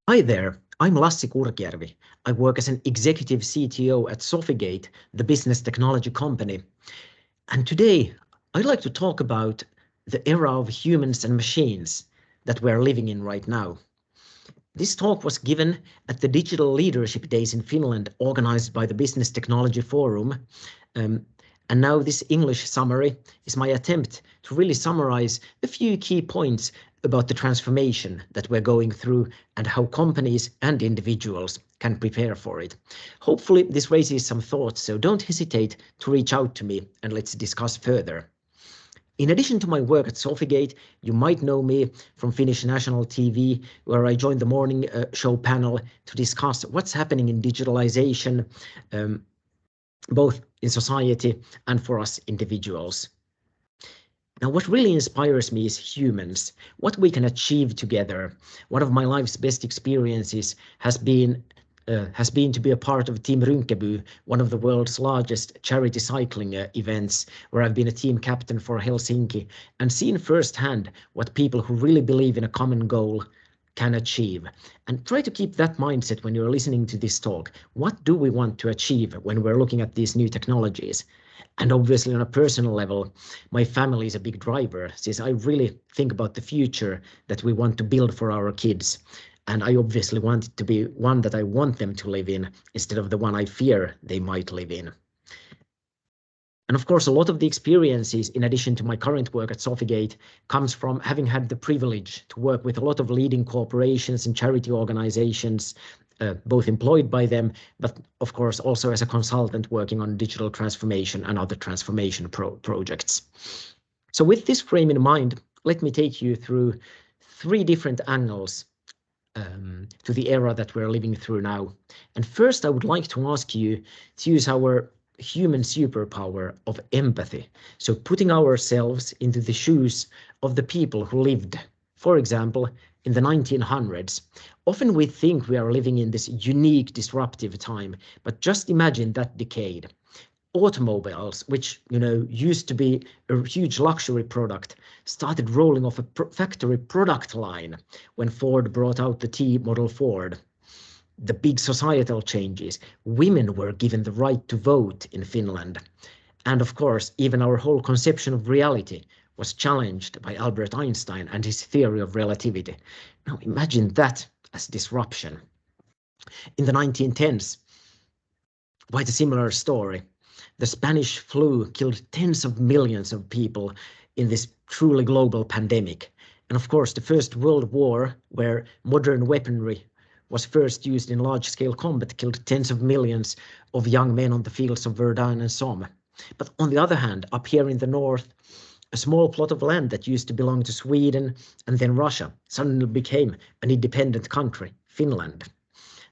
Hi there, I'm Lassi Kurkijärvi. I work as an executive CTO at Sofigate, the business technology company. And today, I'd like to talk about the era of humans and machines that we're living in right now. This talk was given at the Digital Leadership Days in Finland, organized by the Business Technology Forum. And now this English summary is my attempt to really summarize a few key points about the transformation that we're going through and how companies and individuals can prepare for it. Hopefully this raises some thoughts, so don't hesitate to reach out to me and let's discuss further. In addition to my work at Sofigate, you might know me from Finnish national TV, where I joined the morning show panel to discuss what's happening in digitalization, both in society and for us individuals. Now, what really inspires me is humans, what we can achieve together. One of my life's best experiences has been to be a part of Team Rynkeby, one of the world's largest charity cycling events, where I've been a team captain for Helsinki and seen firsthand what people who really believe in a common goal can achieve. And try to keep that mindset when you're listening to this talk. What do we want to achieve when we're looking at these new technologies? And obviously on a personal level, my family is a big driver, since I really think about the future that we want to build for our kids. And I obviously want it to be one that I want them to live in instead of the one I fear they might live in. And of course, a lot of the experiences, in addition to my current work at Sofigate, comes from having had the privilege to work with a lot of leading corporations and charity organizations, both employed by them, but of course also as a consultant working on digital transformation and other transformation projects. So with this frame in mind, let me take you through 3 different angles to the era that we're living through now. And first, I would like to ask you to use our human superpower of empathy. So putting ourselves into the shoes of the people who lived, for example, in the 1900s. Often we think we are living in this unique, disruptive time, but just imagine that decade. Automobiles, which used to be a huge luxury product, started rolling off a factory product line when Ford brought out the T model Ford. The big societal changes, women were given the right to vote in Finland. And of course, even our whole conception of reality was challenged by Albert Einstein and his theory of relativity. Now imagine that as disruption. In the 1910s, quite a similar story. The Spanish flu killed tens of millions of people in this truly global pandemic. And of course, the First World War, where modern weaponry was first used in large-scale combat, killed tens of millions of young men on the fields of Verdun and Somme. But on the other hand, up here in the north, a small plot of land that used to belong to Sweden and then Russia suddenly became an independent country, Finland.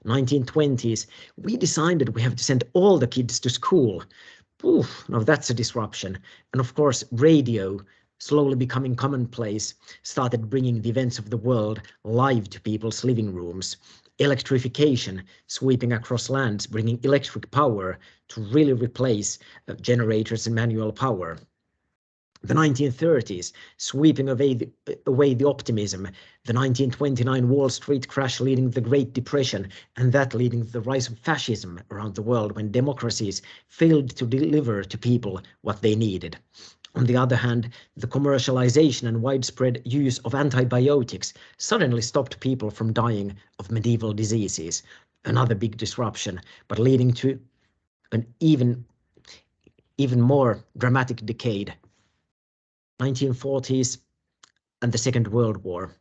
1920s, we decided we have to send all the kids to school. Oof, now that's a disruption. And of course, radio, slowly becoming commonplace, started bringing the events of the world live to people's living rooms. Electrification, sweeping across lands, bringing electric power to really replace generators and manual power. The 1930s, sweeping away the optimism, the 1929 Wall Street crash leading to the Great Depression, and that leading to the rise of fascism around the world when democracies failed to deliver to people what they needed. On the other hand, the commercialization and widespread use of antibiotics suddenly stopped people from dying of medieval diseases, another big disruption, but leading to an even more dramatic decade. 1940s and the Second World War.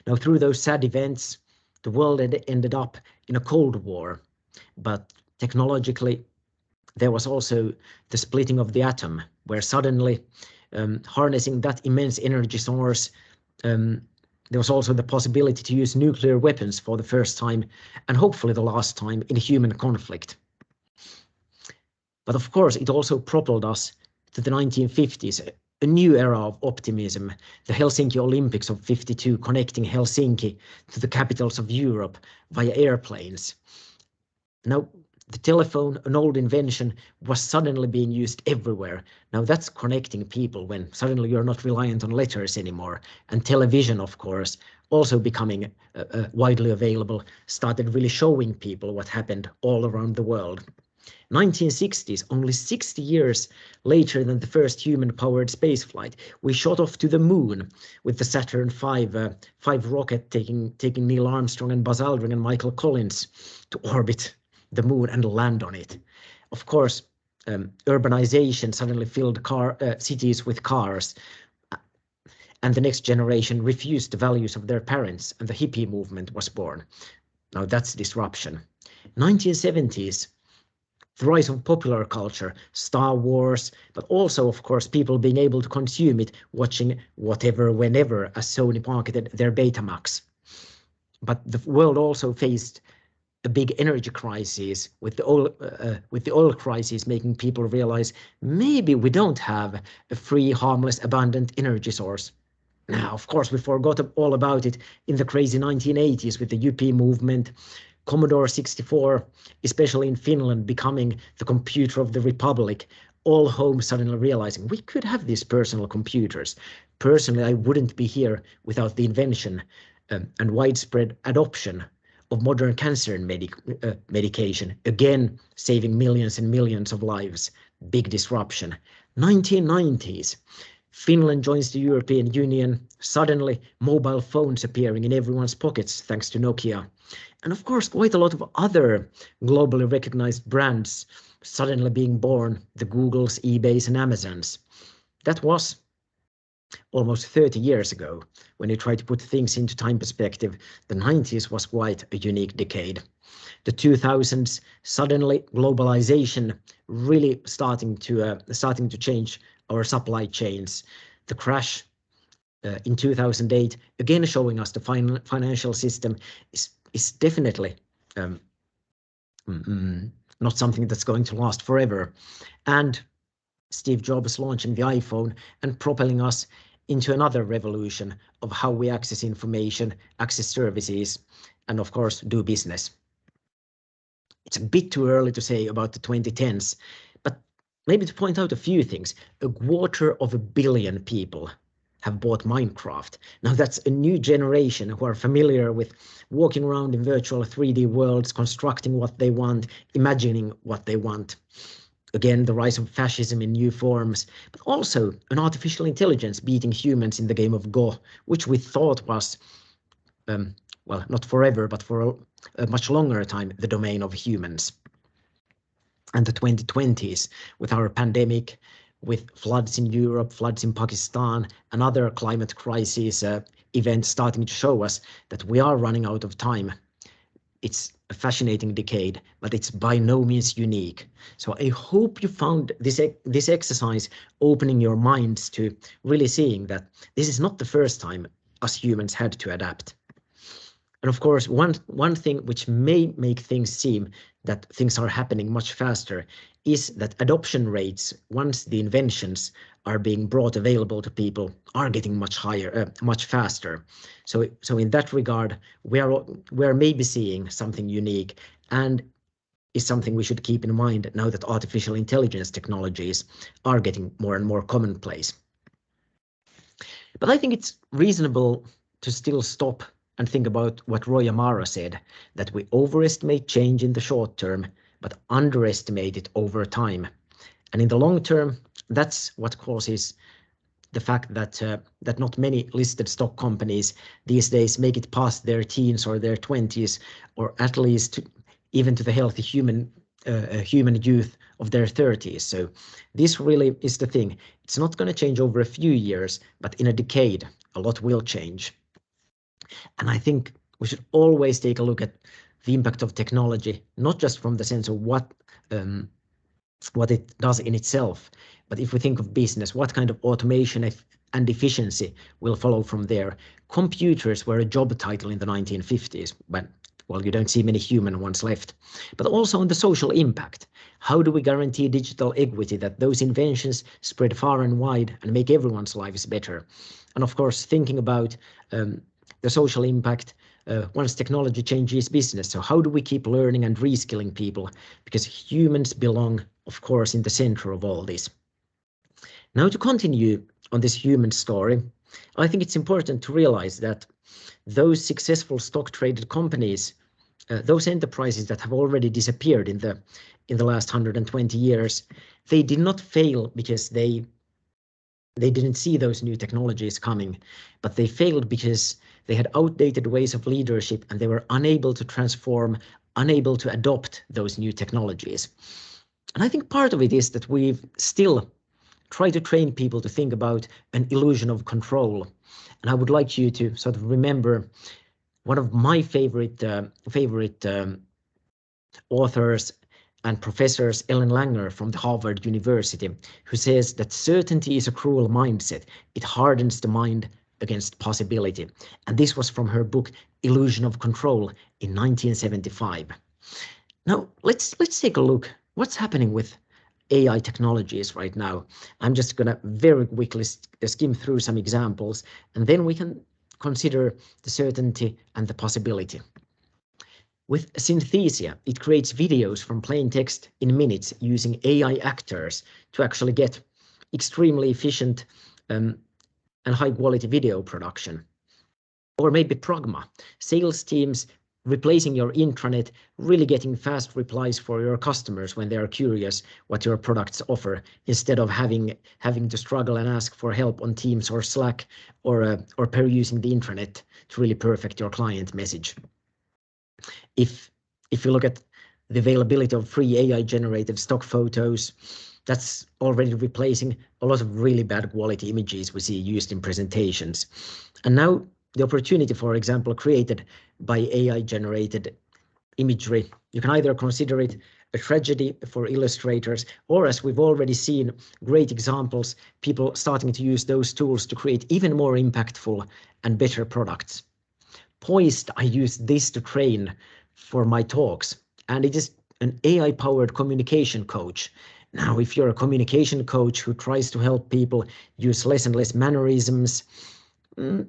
Now, through those sad events, the world ended up in a Cold War, but technologically, there was also the splitting of the atom, where suddenly, harnessing that immense energy source, there was also the possibility to use nuclear weapons for the first time, and hopefully the last time, in human conflict. But of course, it also propelled us to the 1950s, a new era of optimism, the Helsinki Olympics of '52 connecting Helsinki to the capitals of Europe via airplanes. Now, the telephone, an old invention, was suddenly being used everywhere. Now that's connecting people when suddenly you're not reliant on letters anymore. And television, of course, also becoming widely available, started really showing people what happened all around the world. 1960s, only 60 years later than the first human-powered spaceflight, we shot off to the moon with the Saturn V rocket taking Neil Armstrong and Buzz Aldrin and Michael Collins to orbit the moon and land on it. Of course, urbanization suddenly filled cities with cars, and the next generation refused the values of their parents, and the hippie movement was born. Now that's disruption. 1970s, the rise of popular culture, Star Wars, but also, of course, people being able to consume it, watching whatever, whenever, as Sony marketed their Betamax. But the world also faced a big energy crisis with the oil crisis, making people realize maybe we don't have a free, harmless, abundant energy source. Now, of course, we forgot all about it in the crazy 1980s with the Yuppie movement, Commodore 64, especially in Finland, becoming the computer of the Republic, all homes suddenly realizing we could have these personal computers. Personally, I wouldn't be here without the invention and widespread adoption of modern cancer medication, again saving millions and millions of lives. Big disruption. 1990s. Finland joins the European Union, suddenly mobile phones appearing in everyone's pockets thanks to Nokia. And of course, quite a lot of other globally recognized brands suddenly being born, the Googles, eBays, and Amazons. That was almost 30 years ago. When you try to put things into time perspective, the 90s was quite a unique decade. The 2000s, suddenly globalization really starting to change our supply chains. The crash in 2008, again showing us the financial system is definitely not something that's going to last forever. And Steve Jobs launching the iPhone and propelling us into another revolution of how we access information, access services, and of course, do business. It's a bit too early to say about the 2010s, but maybe to point out a few things. 250 million people have bought Minecraft. Now that's a new generation who are familiar with walking around in virtual 3D worlds, constructing what they want, imagining what they want. Again, the rise of fascism in new forms, but also an artificial intelligence beating humans in the game of Go, which we thought was, well, not forever, but for a much longer time, the domain of humans. And the 2020s, with our pandemic, with floods in Europe, floods in Pakistan, and other climate crises events starting to show us that we are running out of time. It's a fascinating decade, but it's by no means unique. So I hope you found this exercise opening your minds to really seeing that this is not the first time us humans had to adapt. And of course, one thing which may make things seem that things are happening much faster is that adoption rates, once the inventions are being brought available to people, are getting much higher, much faster. So in that regard, we're maybe seeing something unique, and is something we should keep in mind now that artificial intelligence technologies are getting more and more commonplace. But I think it's reasonable to still stop and think about what Roy Amara said, that we overestimate change in the short term, but underestimate it over time. And in the long term, that's what causes the fact that that not many listed stock companies these days make it past their teens or their 20s, or at least even to the healthy human youth of their 30s. So this really is the thing. It's not going to change over a few years, but in a decade, a lot will change. And I think we should always take a look at the impact of technology, not just from the sense of what it does in itself, but if we think of business, what kind of automation and efficiency will follow from there. Computers were a job title in the 1950s, but well, you don't see many human ones left. But also on the social impact. How do we guarantee digital equity, that those inventions spread far and wide and make everyone's lives better? And of course, thinking about the social impact once technology changes business. So how do we keep learning and reskilling people? Because humans belong, of course, in the center of all this. Now to continue on this human story, I think it's important to realize that those successful stock traded companies, those enterprises that have already disappeared in the last 120 years, they did not fail because they didn't see those new technologies coming, but they failed because they had outdated ways of leadership and they were unable to transform, unable to adopt those new technologies. And I think part of it is that we've still tried to train people to think about an illusion of control. And I would like you to sort of remember one of my favorite authors and professors, Ellen Langer from the Harvard University, who says that certainty is a cruel mindset. It hardens the mind against possibility. And this was from her book, Illusion of Control in 1975. Now, let's take a look. What's happening with AI technologies right now? I'm just going to very quickly skim through some examples, and then we can consider the certainty and the possibility. With Synthesia, it creates videos from plain text in minutes using AI actors to actually get extremely efficient and high quality video production. Or maybe Pragma, sales teams replacing your intranet, really getting fast replies for your customers when they are curious what your products offer, instead of having to struggle and ask for help on Teams or Slack or perusing the intranet to really perfect your client message. If you look at the availability of free AI generated stock photos, that's already replacing a lot of really bad quality images we see used in presentations. And now the opportunity, for example, created by AI generated imagery, you can either consider it a tragedy for illustrators, or, as we've already seen, great examples, people starting to use those tools to create even more impactful and better products. Poised, I use this to train for my talks, and it is an AI-powered communication coach. Now, if you're a communication coach who tries to help people use less and less mannerisms, you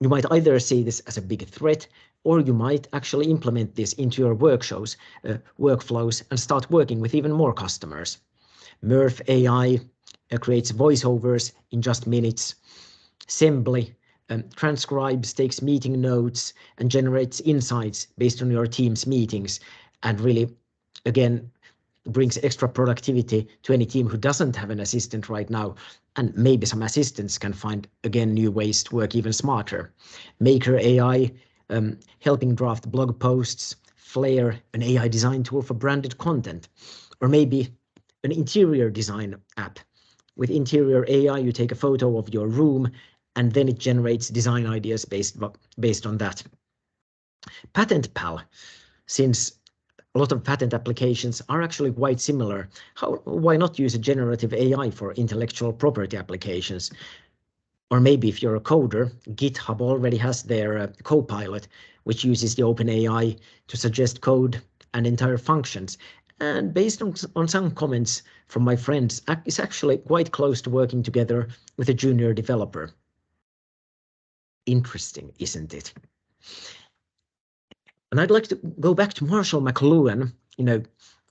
might either see this as a big threat, or you might actually implement this into your workshops, workflows, and start working with even more customers. Murph AI creates voiceovers in just minutes. Sembly transcribes, takes meeting notes, and generates insights based on your team's meetings, and really, again, brings extra productivity to any team who doesn't have an assistant right now. And maybe some assistants can find, again, new ways to work even smarter. Maker AI, helping draft blog posts. Flare, an AI design tool for branded content. Or maybe an interior design app. With interior AI, you take a photo of your room, and then it generates design ideas based on that. Patent Pal, since a lot of patent applications are actually quite similar, why not use a generative AI for intellectual property applications? Or maybe if you're a coder, GitHub already has their Copilot, which uses the OpenAI to suggest code and entire functions. And based on some comments from my friends, it's actually quite close to working together with a junior developer. Interesting, isn't it? And I'd like to go back to Marshall McLuhan.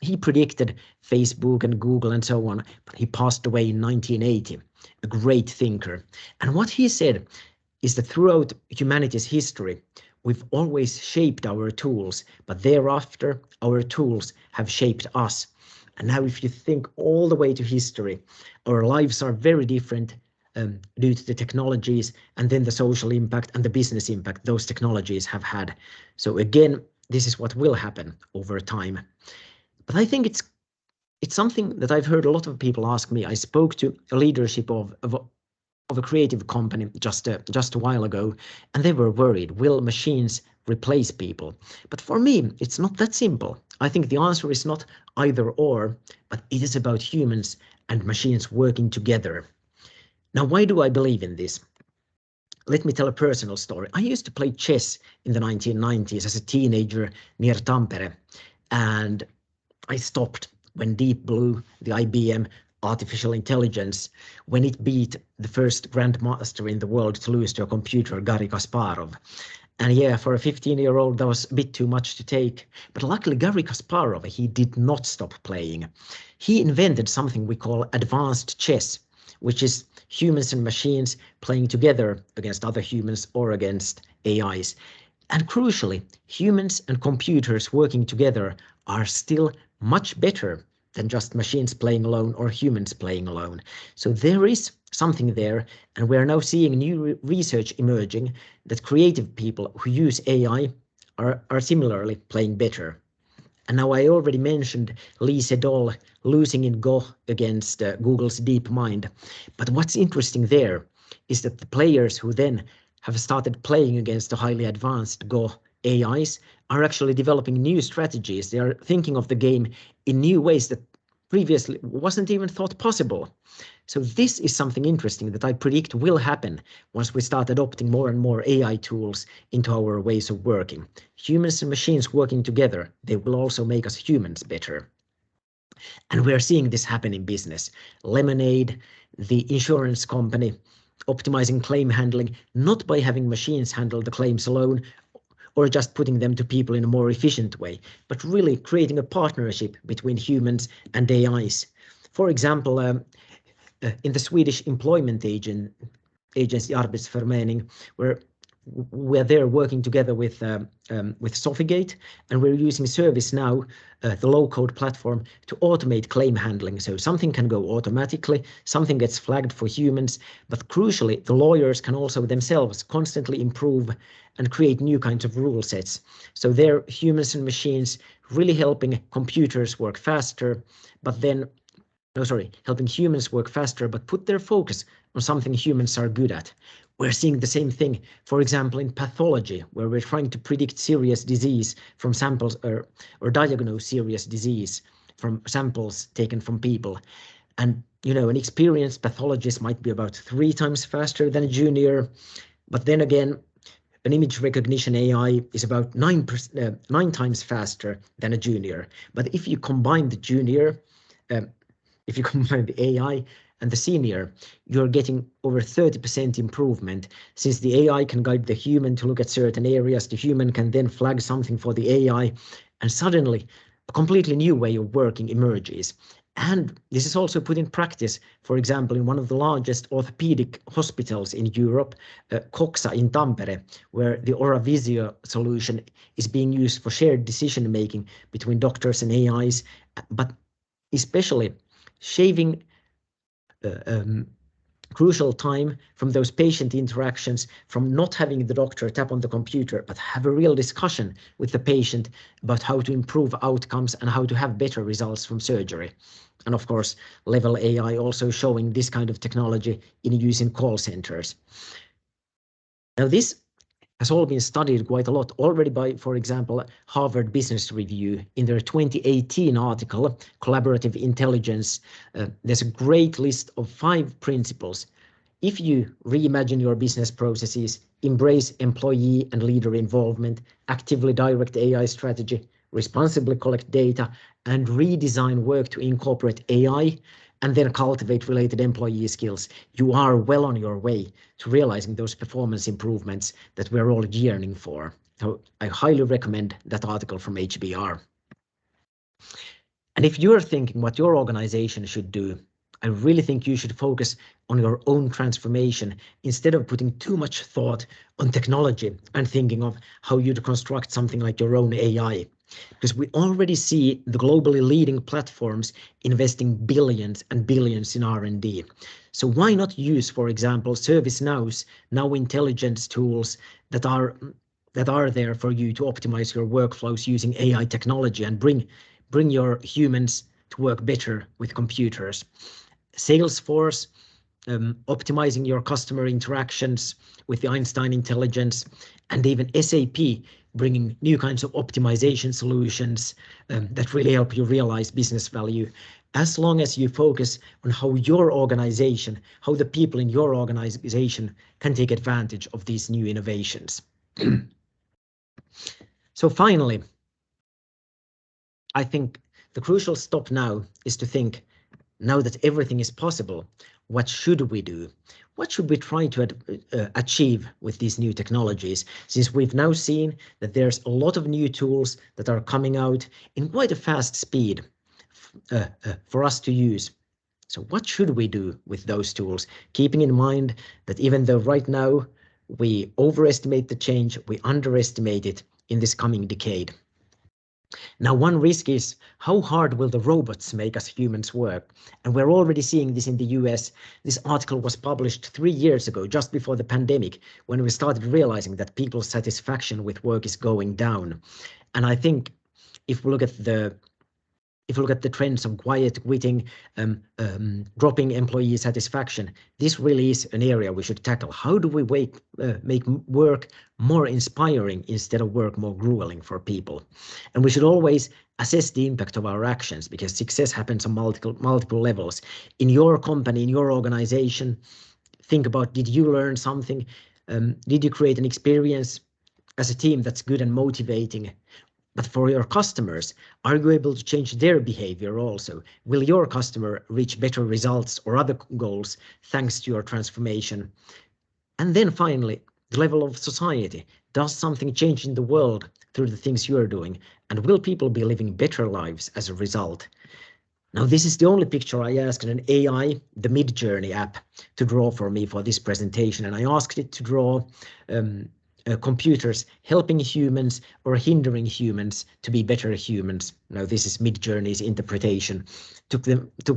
He predicted Facebook and Google and so on, but he passed away in 1980, a great thinker. And what he said is that throughout humanity's history, we've always shaped our tools, but thereafter our tools have shaped us. And now if you think all the way to history, our lives are very different due to the technologies and then the social impact and the business impact those technologies have had. So again, this is what will happen over time. But I think it's something that I've heard a lot of people ask me. I spoke to a leadership of a creative company just a while ago, and they were worried, will machines replace people? But for me, it's not that simple. I think the answer is not either or, but it is about humans and machines working together. Now, why do I believe in this? Let me tell a personal story. I used to play chess in the 1990s as a teenager near Tampere, and I stopped when Deep Blue, the IBM artificial intelligence, when it beat the first grandmaster in the world to lose to a computer, Garry Kasparov. And yeah, for a 15-year-old, that was a bit too much to take. But luckily, Garry Kasparov, he did not stop playing. He invented something we call advanced chess, which is humans and machines playing together against other humans or against AIs. And crucially, humans and computers working together are still much better than just machines playing alone or humans playing alone. So there is something there, and we are now seeing new research emerging that creative people who use AI are similarly playing better. And now I already mentioned Lee Sedol losing in Go against Google's DeepMind. But what's interesting there is that the players who then have started playing against the highly advanced Go AIs are actually developing new strategies. They are thinking of the game in new ways that previously wasn't even thought possible. So this is something interesting that I predict will happen once we start adopting more and more AI tools into our ways of working. Humans and machines working together, they will also make us humans better. And we're seeing this happen in business. Lemonade, the insurance company, optimizing claim handling, not by having machines handle the claims alone, or just putting them to people in a more efficient way, but really creating a partnership between humans and AIs. For example, in the Swedish employment agency Arbetsförmedling, where we're there working together with Sofigate, and we're using ServiceNow, the low-code platform, to automate claim handling. So something can go automatically, something gets flagged for humans, but crucially, the lawyers can also themselves constantly improve and create new kinds of rule sets. So they're humans and machines really helping computers work faster, but then helping humans work faster, but put their focus on something humans are good at. We're seeing the same thing, for example, in pathology, where we're trying to predict serious disease from samples or diagnose serious disease from samples taken from people. And, an experienced pathologist might be about 3 times faster than a junior, but then again, an image recognition AI is about 9 times faster than a junior. But if you combine the junior, if you combine the AI and the senior, you're getting over 30% improvement, since the AI can guide the human to look at certain areas, the human can then flag something for the AI, and suddenly a completely new way of working emerges. And this is also put in practice, for example, in one of the largest orthopedic hospitals in Europe, Coxa in Tampere, where the Oravisio solution is being used for shared decision-making between doctors and AIs, but especially shaving crucial time from those patient interactions, from not having the doctor tap on the computer, but have a real discussion with the patient about how to improve outcomes and how to have better results from surgery. And of course, Level AI also showing this kind of technology in use in call centers. Now, this has all been studied quite a lot already by, for example, Harvard Business Review in their 2018 article, Collaborative Intelligence. There's a great list of 5 principles. If you reimagine your business processes, embrace employee and leader involvement, actively direct AI strategy, responsibly collect data, and redesign work to incorporate AI, and then cultivate related employee skills, you are well on your way to realizing those performance improvements that we're all yearning for. So I highly recommend that article from HBR. And if you're thinking what your organization should do, I really think you should focus on your own transformation instead of putting too much thought on technology and thinking of how you'd construct something like your own AI. Because we already see the globally leading platforms investing billions and billions in R&D. So why not use, for example, ServiceNow's Now Intelligence tools that are there for you to optimize your workflows using AI technology and bring your humans to work better with computers. Salesforce, optimizing your customer interactions with the Einstein Intelligence, and even SAP bringing new kinds of optimization solutions that really help you realize business value, as long as you focus on how your organization, how the people in your organization can take advantage of these new innovations. So finally, I think the crucial stop now is to think, now that everything is possible, what should we do? What should we try to achieve with these new technologies? Since we've now seen that there's a lot of new tools that are coming out in quite a fast speed for us to use. So what should we do with those tools? Keeping in mind that even though right now we overestimate the change, we underestimate it in this coming decade. Now, one risk is how hard will the robots make us humans work? And we're already seeing this in the US. This article was published 3 years ago, just before the pandemic, when we started realizing that people's satisfaction with work is going down. And I think if we look at the trends of quiet quitting, dropping employee satisfaction, this really is an area we should tackle. How do we make work more inspiring instead of work more grueling for people? And we should always assess the impact of our actions, because success happens on multiple levels. In your company, in your organization, think about, did you learn something? Did you create an experience as a team that's good and motivating? But for your customers, are you able to change their behavior also? Will your customer reach better results or other goals thanks to your transformation? And then finally, the level of society. Does something change in the world through the things you're doing? And will people be living better lives as a result? Now, this is the only picture I asked an AI, the Midjourney app, to draw for me for this presentation. And I asked it to draw computers helping humans or hindering humans to be better humans. Now, this is Midjourney's interpretation. Took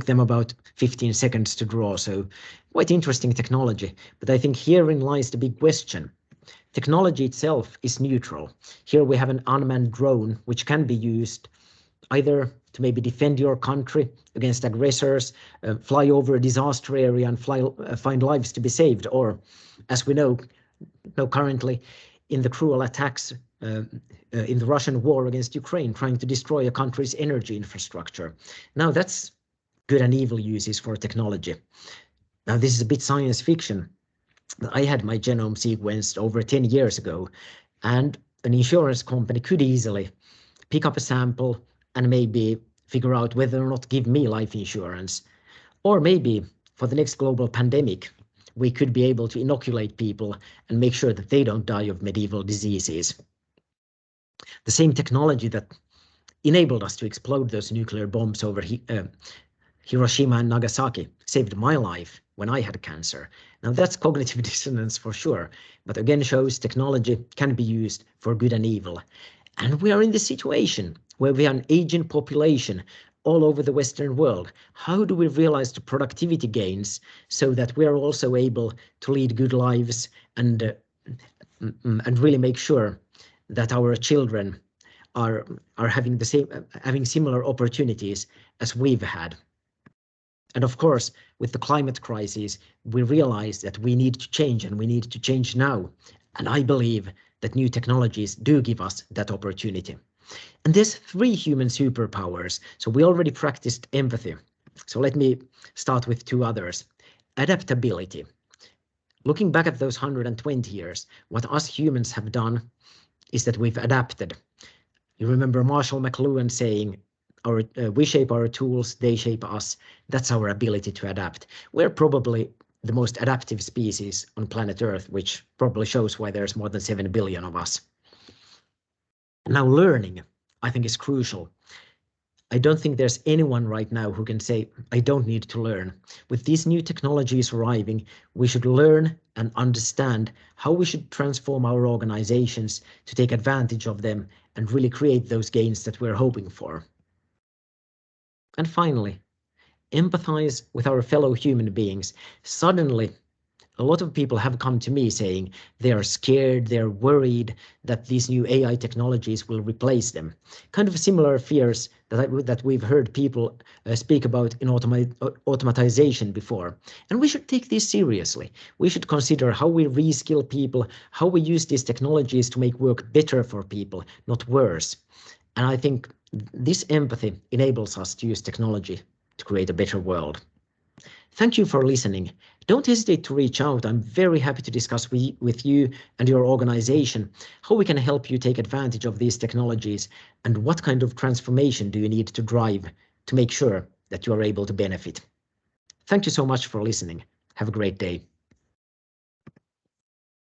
them about 15 seconds to draw, so quite interesting technology. But I think herein lies the big question. Technology itself is neutral. Here we have an unmanned drone, which can be used either to maybe defend your country against aggressors, fly over a disaster area and find lives to be saved, or, as we know currently, in the cruel attacks in the Russian war against Ukraine, trying to destroy a country's energy infrastructure. Now, that's good and evil uses for technology. Now, this is a bit science fiction. I had my genome sequenced over 10 years ago, and an insurance company could easily pick up a sample and maybe figure out whether or not to give me life insurance. Or maybe for the next global pandemic, we could be able to inoculate people and make sure that they don't die of medieval diseases. The same technology that enabled us to explode those nuclear bombs over Hiroshima and Nagasaki saved my life when I had cancer. Now, that's cognitive dissonance for sure, but again shows technology can be used for good and evil. And we are in this situation where we have an aging population all over the Western world. How do we realize the productivity gains so that we are also able to lead good lives and really make sure that our children are having having similar opportunities as we've had? And of course, with the climate crisis, we realize that we need to change, and we need to change now. And I believe that new technologies do give us that opportunity. And there's 3 human superpowers. So we already practiced empathy. So let me start with 2 others. Adaptability. Looking back at those 120 years, what us humans have done is that we've adapted. You remember Marshall McLuhan saying, we shape our tools, they shape us. That's our ability to adapt. We're probably the most adaptive species on planet Earth, which probably shows why there's more than 7 billion of us. Now, learning, I think, is crucial. I don't think there's anyone right now who can say, I don't need to learn. With these new technologies arriving, we should learn and understand how we should transform our organizations to take advantage of them and really create those gains that we're hoping for. And finally, empathize with our fellow human beings. Suddenly, a lot of people have come to me saying they are scared, they're worried that these new AI technologies will replace them. Kind of similar fears that we've heard people speak about in automatization before. And we should take this seriously. We should consider how we reskill people, how we use these technologies to make work better for people, not worse. And I think this empathy enables us to use technology to create a better world. Thank you for listening. Don't hesitate to reach out. I'm very happy to discuss with you and your organization how we can help you take advantage of these technologies and what kind of transformation do you need to drive to make sure that you are able to benefit. Thank you so much for listening. Have a great day.